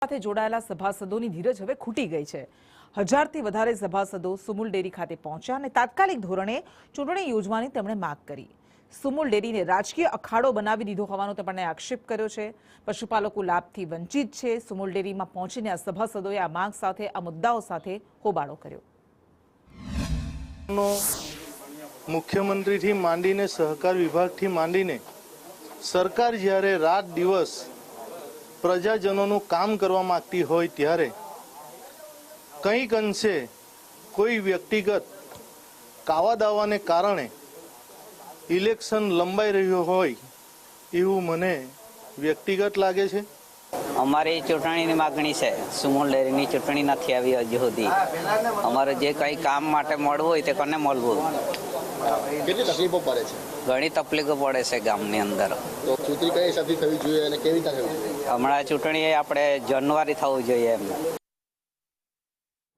સાથે જોડાયેલા સભાસદોની ધીરજ હવે ખૂટી ગઈ છે। 1000થી વધારે સભાસદો સુમુલ ડેરી ખાતે પહોંચ્યા અને તાત્કાલિક ધોરણે ચૂંટણી યોજવાની તેમણે માંગ કરી। સુમુલ ડેરીને રાજકીય અખાડો બનાવી દીધો હોવાનો તેમણે આક્ષેપ કર્યો છે। પશુપાલકો લાભથી વંચિત છે। સુમુલ ડેરીમાં પહોંચીને આ સભાસદોએ આ માંગ સાથે આ મુદ્દાઓ સાથે હોબાળો કર્યો। મુખ્યમંત્રીથી માંડીને સહકાર વિભાગથી માંડીને સરકાર જ્યારે રાત દિવસ પ્રજાજનોનું કામ કરવા માંગતી હોય ત્યારે કંઈક અંશે કોઈ વ્યક્તિગત કાવા દાવાને કારણે ઇલેક્શન લંબાઈ રહ્યો હોય એવું મને વ્યક્તિગત લાગે છે। અમારી ચૂંટણીની માગણી છે। સુમુલ ડેરીની ચૂંટણી નથી આવી હજુ સુધી। અમારે જે કંઈ કામ માટે મળવું હોય તે કોને મળવું? કેટલી તકલીફો પડે છે? ઘણી તકલીફો પડે છે ગામની અંદર। તો ચૂંટણી કઈ હિસાબથી થવી જોઈએ અને કેવી રીતે થવી જોઈએ? હમણાં ચૂંટણી આપણે જાન્યુઆરી થવું જોઈએ એમ।